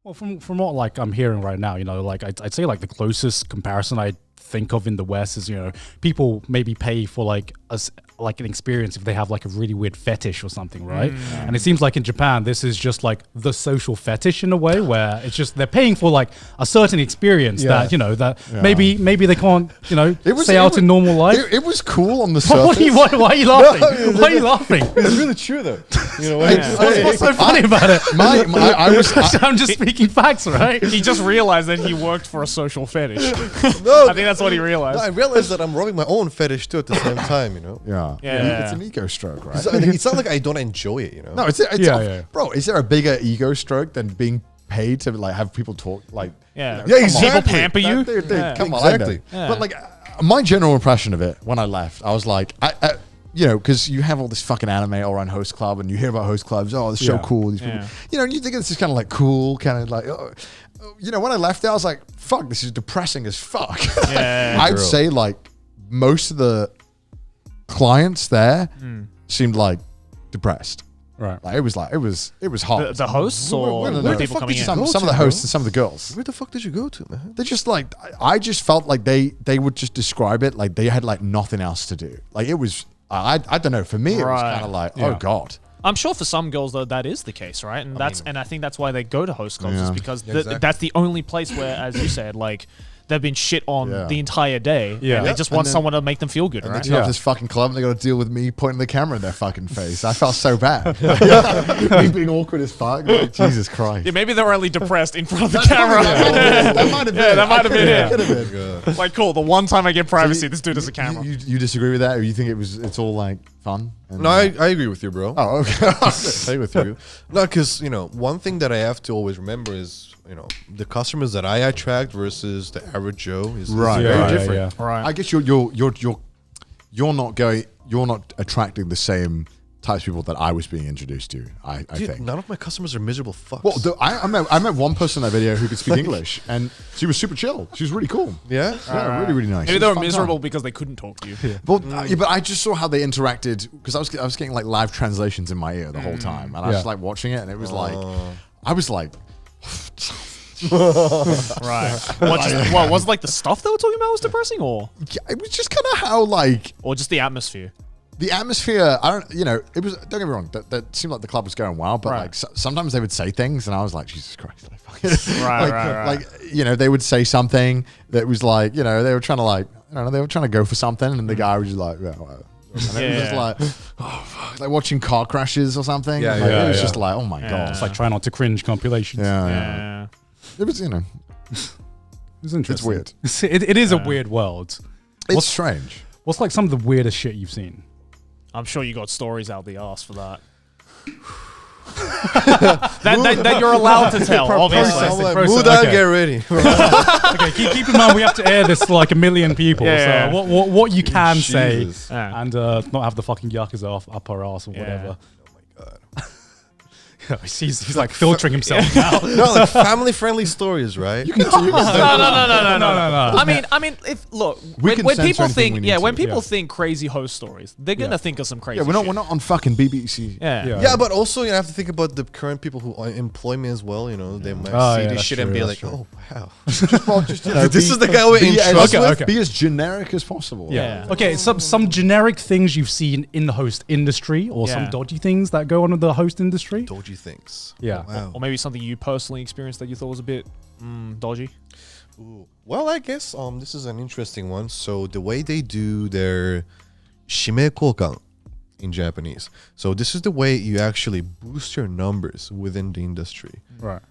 Well, from what like I'm hearing right now, like I'd say like the closest comparison I think of in the West is people maybe pay for like an experience if they have like a really weird fetish or something, right? And it seems like in Japan this is just like the social fetish in a way where it's just they're paying for like a certain experience that maybe they can't stay out in normal life. It was cool on the surface. Why are you laughing? Why are you laughing? It's really true though. What's so funny about it? I'm just speaking facts, right? He just realized that he worked for a social fetish. No, I think that's what he realized. No, I realized that I'm rubbing my own fetish too at the same time. Yeah. It's an ego stroke, right? It's not like I don't enjoy it. No, bro. Is there a bigger ego stroke than being paid to like have people talk like? Exactly. People pamper you. Come on, exactly. But like, my general impression of it when I left, I was like, because you have all this fucking anime all around host club, and you hear about host clubs. Oh, this so cool. These people, and you think this is kind of like cool, kind of like. When I left there, I was like, fuck, this is depressing as fuck. I'd say like most of the clients there seemed like depressed. Right. Like it was hard. The hosts or where people coming in? Some of the hosts and some of the girls. Where the fuck did you go to, man? They just like, I just felt like they would just describe it like they had like nothing else to do. Like it was, I don't know. For me, it was kind of like, oh God. I'm sure for some girls though that is the case, right? And I think that's why they go to host clubs is because that's the only place where, as you said, like they've been shit on the entire day. Yeah, and they just want someone to make them feel good. And right? they turn up this fucking club and they got to deal with me pointing the camera in their fucking face. I felt so bad. Me being awkward as fuck. Like, Jesus Christ. Yeah, maybe they're only depressed in front of the camera. That might have been. That might have been it. Could have been. Like, cool. The one time I get privacy, this dude is a camera. You disagree with that, or you think it's all like fun? No, I agree with you, bro. Oh, okay. I agree with you. No, because one thing that I have to always remember is the customers that I attract versus the average Joe is very different. Yeah. Right. I guess you're not attracting the same types of people that I was being introduced to. I think none of my customers are miserable fucks. Well, I met one person in that video who could speak English, and she was super chill. She was really cool. Yeah, really, really nice. Maybe they were miserable because they couldn't talk to you. Yeah. But I just saw how they interacted because I was getting like live translations in my ear the whole time, and I was just like watching it, and it was like I was like. Right. What was it like the stuff they were talking about was depressing, or it was just kind of how like, or just the atmosphere? The atmosphere, it was, don't get me wrong, that seemed like the club was going well, but like sometimes they would say things and I was like, Jesus Christ. They would say something that was like, they were trying to like, I don't know, they were trying to go for something and the guy was just like, and it was just like, oh, fuck, like watching car crashes or something. It was just like, oh my God. It's like try not to cringe compilations. Yeah. It was, it was interesting. It's weird. It is a weird world. It's strange. What's like some of the weirdest shit you've seen? I'm sure you got stories out the arse for that. that you're allowed to tell, obviously. Muda, get ready. Okay, keep in mind we have to air this to like 1 million people. Yeah. So what you can say and not have the fucking yakuza up our ass or whatever. He's like filtering himself now. No, like family-friendly stories, right? No. I mean, when people think crazy host stories, they're gonna think of some crazy. Yeah, we're not on fucking BBC. Yeah, but also you have to think about the current people who employ me as well. They might see this shit and be like, oh wow, this is the guy we're in trust with. Be as generic as possible. Yeah. Okay. Some generic things you've seen in the host industry, or some dodgy things that go on in the host industry. Dodgy things. Yeah. Wow. Or maybe something you personally experienced that you thought was a bit dodgy. Ooh. Well, I guess this is an interesting one. So the way they do their shime kokan in Japanese. So this is the way you actually boost your numbers within the industry. Right.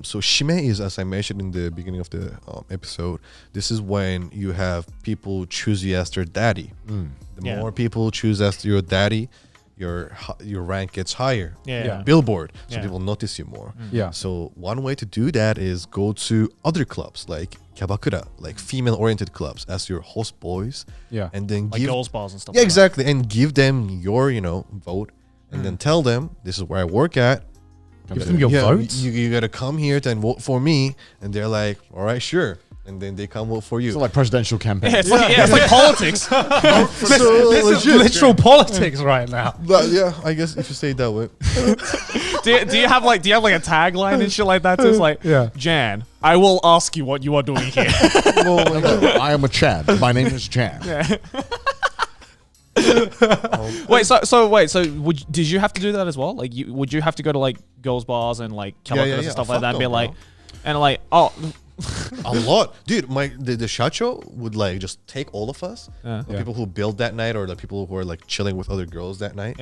So shime is, as I mentioned in the beginning of the episode, this is when you have people choose you as their daddy. The more people choose as your daddy, your rank gets higher. Billboard, so people notice you more. So one way to do that is go to other clubs like kyabakura, like female-oriented clubs, as your host boys. And then like girls bars and stuff. Yeah, exactly, and give them your vote, and then tell them this is where I work at. Give them your vote. You gotta come here and vote for me, and they're like, all right, sure. And then they come vote for you. It's like presidential campaign. It's like politics. This is literal politics right now. Yeah, I guess if you say it that way. do you have like a tagline and shit like that? So it's like, Jan, I will ask you what you are doing here. Hello, I am a Chad. My name is Chad. Did you have to do that as well? Like, would you have to go to like girls' bars and like and stuff like that and be like, a lot, dude. The shacho would like just take all of us, people who build that night or the people who are like chilling with other girls that night.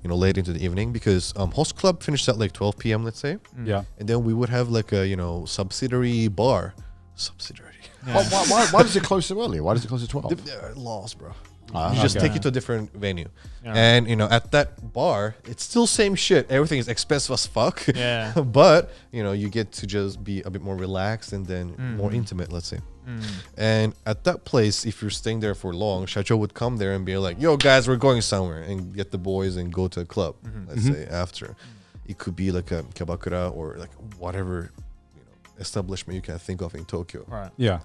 Late into the evening because host club finished at like 12 p.m. let's say. And then we would have like a subsidiary bar. Why does it close so early? Why does it close at 12? Laws, bro. You just take it to a different venue. And, at that bar, it's still same shit. Everything is expensive as fuck. But, you get to just be a bit more relaxed and then more intimate, let's say. And at that place, if you're staying there for long, Shacho would come there and be like, yo, guys, we're going somewhere and get the boys and go to a club, let's say, after. It could be like a kyabakura or like whatever, establishment you can think of in Tokyo. Right. Yeah.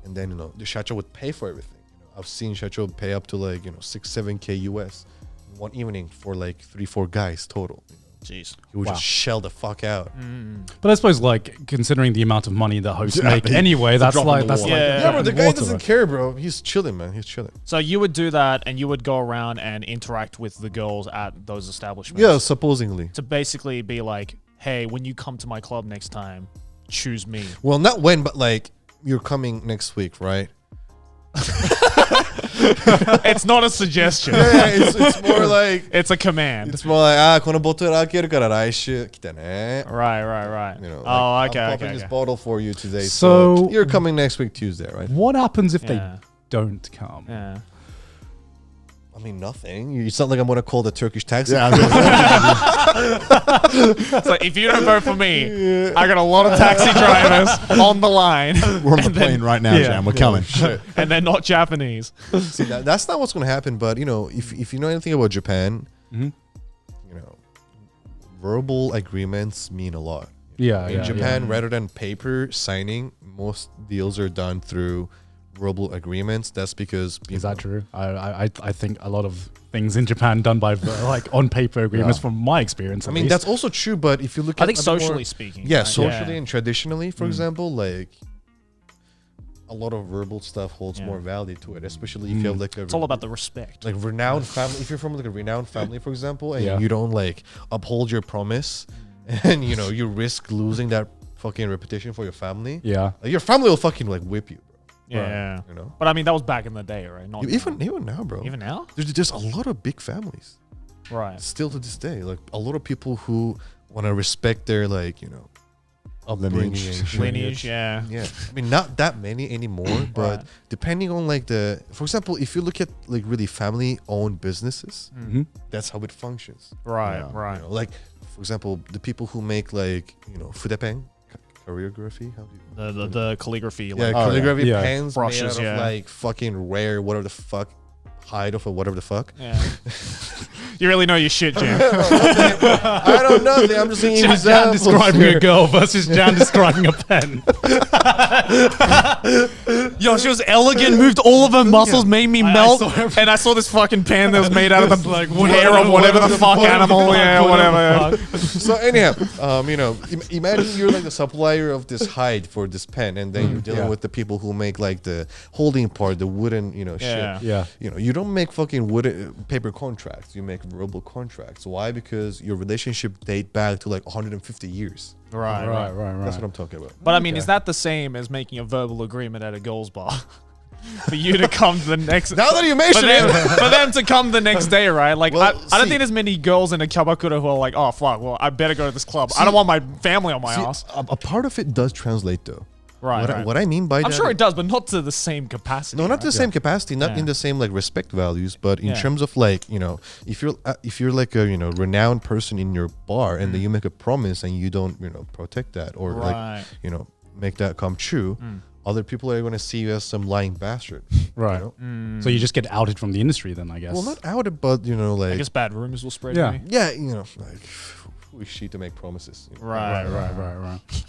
And then, the Shacho would pay for everything. I've seen Shacho pay up to like, 6-7K US one evening for like 3-4 guys total. Jeez. He would just shell the fuck out. But I suppose like considering the amount of money that hosts make anyway, that's like but the guy doesn't care, bro. He's chilling, man. He's chilling. So you would do that and you would go around and interact with the girls at those establishments. Yeah, supposedly. To basically be like, hey, when you come to my club next time, choose me. Well, not when, but like you're coming next week, right? It's not a suggestion. It's more like it's a command. It's more like このボトル開けるから来週来てね. Right. I'm popping this bottle for you today. So you're coming next week Tuesday, right? What happens if they don't come? Yeah. I mean, nothing. It's not like I'm going to call the Turkish taxi. It's like, if you don't vote for me, I got a lot of taxi drivers on the line. We're on the plane right now, Jam. We're coming. And they're not Japanese. See, that's not what's going to happen. But, if you know anything about Japan, verbal agreements mean a lot. In Japan, rather than paper signing, most deals are done through verbal agreements. That's because is that true? I think a lot of things in Japan done by like on paper agreements from my experience. I mean, that's also true, but if you look at, I think socially speaking, socially and traditionally, for example, like a lot of verbal stuff holds more value to it, especially if you have like it's all about the respect, like renowned family. If you're from like a renowned family, for example, and you don't like uphold your promise, and you risk losing that fucking reputation for your family. Like your family will fucking like whip you. Yeah, but I mean that was back in the day, right? Not even now, bro. Even now, there's a lot of big families, right? Still to this day, like a lot of people who want to respect their like lineage. Yeah. I mean, not that many anymore, but depending on like for example, if you look at like really family-owned businesses, that's how it functions. Right. Like for example, the people who make like fudepeng. Choreography? How do you the calligraphy? Calligraphy pens brushes, made out of like fucking rare whatever the fuck hide of or whatever the fuck. You really know your shit, Jan. I don't know. I'm just saying Jan describing a girl versus Jan describing a pen. Yo, she was elegant, moved all of her muscles, made me melt, and I saw this fucking pen that was made out of the hair of whatever the fuck animal, whatever. So anyhow, imagine you're like the supplier of this hide for this pen, and then you're dealing with the people who make like the holding part, the wooden, shit. You don't make fucking wooden paper contracts. You make verbal contracts. Why? Because your relationship date back to like 150 years. Right. That's what I'm talking about. But I mean, is that the same as making a verbal agreement at a girls' bar? For you to come to the next... Now that you mention it! For them to come the next day, right? Like, I don't think there's many girls in a kyabakura who are like, oh, fuck, well, I better go to this club. I don't want my family on my ass. A part of it does translate, though. Right. What I mean by that... I'm sure it does, but not to the same capacity. No, not the same capacity, not in the same like respect values, but in terms of like, if you're like a, renowned person in your bar and then you make a promise and you don't, protect that or like, make that come true, other people are going to see you as some lying bastard. Right. So you just get outed from the industry then, I guess. Well, not outed, but, like... I guess bad rumors will spread. Yeah. Yeah, like... Who is she to make promises? Right.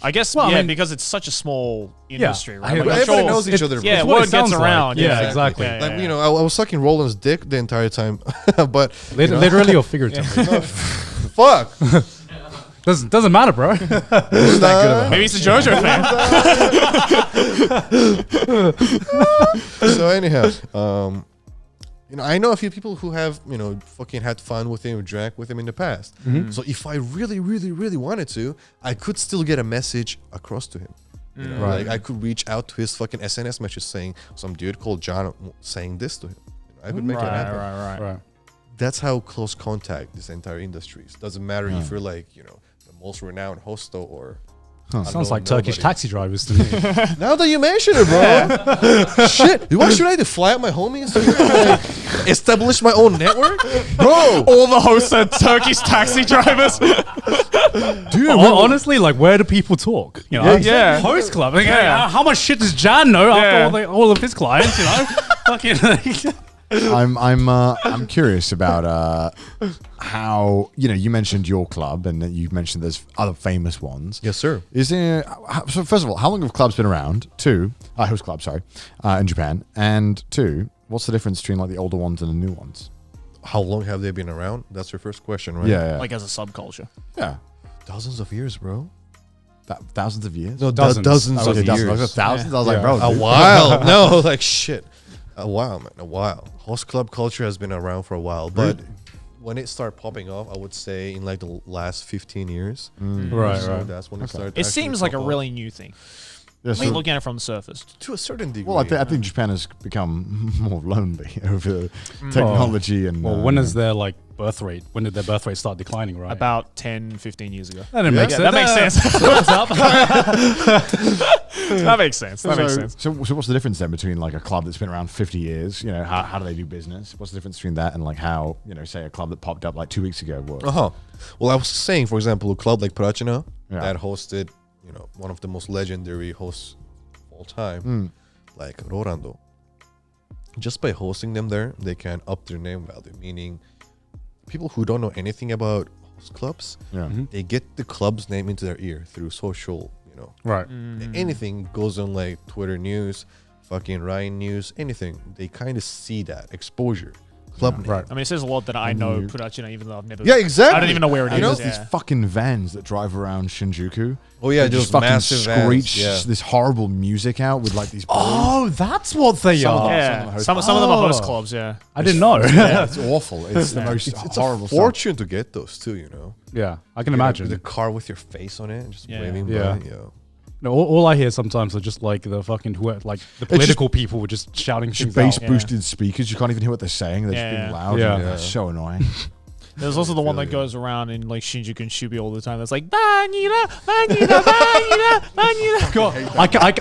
I guess, because it's such a small industry, right? Like, everybody knows each other. Yeah, word gets around. Yeah, exactly. Like, I was sucking Roland's dick the entire time, but... Literally or figuratively? Fuck! Doesn't matter, bro. Maybe he's a JoJo fan. So anyhow, I know a few people who have, fucking had fun with him, drank with him in the past. Mm-hmm. So if I really, really, really wanted to, I could still get a message across to him. Right. Like I could reach out to his fucking SNS message saying some dude called John saying this to him. I could make it happen. Right. That's how close contact this entire industry is. Doesn't matter if you're like, the most renowned hosto or. Sounds like Turkish taxi drivers to me. Now that you mention it, bro. Shit. What should I do? Fly out my homies? Like, establish my own network? Bro. All the hosts are Turkish taxi drivers. Dude, honestly, like, where do people talk? You know, Yeah. Host club. Like, how much shit does Jan know after all of his clients? You know, fucking. I'm curious about how you mentioned your club and you mentioned there's other famous ones. Yes, sir. Is there? So first of all, how long have clubs been around? Two, host clubs, sorry, in Japan. And two, what's the difference between like the older ones and the new ones? How long have they been around? That's your first question, right? Yeah. Like as a subculture. Yeah. Dozens of years, bro. Thousands of years. No, Dozens. dozens of Dozens. years. Thousands. I was like, bro, A while. No, like shit. A while, man. A while. Host club culture has been around for a while, but when it started popping off, I would say in like the last 15 years. Right. That's when it started. It seems like a really new thing. Yeah, I mean, looking at it from the surface. to a certain degree. well, I think Japan has become more lonely over technology and. Well, when is their like birth rate? When did their birth rate start declining? Right. About 10, 15 years ago. That didn't make sense. That makes sense. What's up? That makes sense. That makes sense. So what's the difference then between like a club that's been around 50 years? How do they do business? What's the difference between that and like how say a club that popped up like 2 weeks ago works? Well, I was saying, for example, a club like Prachina Yeah. that hosted, one of the most legendary hosts of all time, like Rolando. Just by hosting them there, they can up their name value. Meaning, people who don't know anything about host clubs, they get the club's name into their ear through social, Right. anything goes on like Twitter news, fucking Ryan news, anything. They kind of see that exposure. Club name. Right. I mean, it says a lot that I know Purachina, even though I've never. Yeah, exactly. I don't even know where it is. There's these fucking vans that drive around Shinjuku. Oh yeah, They those just fucking massive screech vans. Yeah. this horrible music out with like these. Oh, that's what they Some of are. them- Yeah, some of them are host Oh. clubs. Yeah, I didn't know. Yeah, it's awful. It's the most It's horrible a stuff. fortune to get those too, Yeah, I can The imagine. car with your face on it and just Yeah. waving Yeah. by. Yeah. No, all I hear sometimes are just like the fucking like the political people were just shouting things Bass out. boosted speakers. You can't even hear what they're saying. They're just Yeah. being loud. Yeah. and It's so annoying. there's also the one that feel you. goes around in like Shinjuku and Shibuya all the time. That's like Banina, Banina, Banina, Banina. God,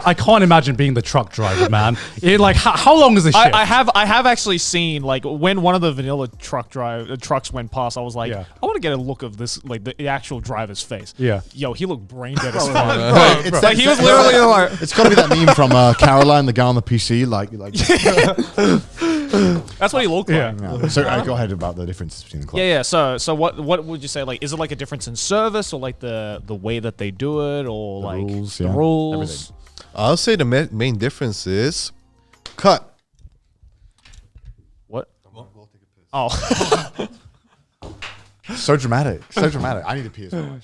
I can't imagine being the truck driver, man. Like how long is this shit? I have actually seen like when one of the vanilla trucks went past. I was like, Yeah. I want to get a look of this, like the actual driver's face. Yeah. Yo, he looked brain dead as fuck. It's Like he was literally like, It's got to be that meme from Caroline, the guy on the PC. Like that's what he looked like. yeah. So go ahead about the difference between the clubs. Yeah. So what would you say? Like, is it like a difference in service, or like the way that they do it, or The like rules, the yeah. rules? Everything. I'll say the main difference is cut. What? Oh. So dramatic. So dramatic. I need to pee as well, actually.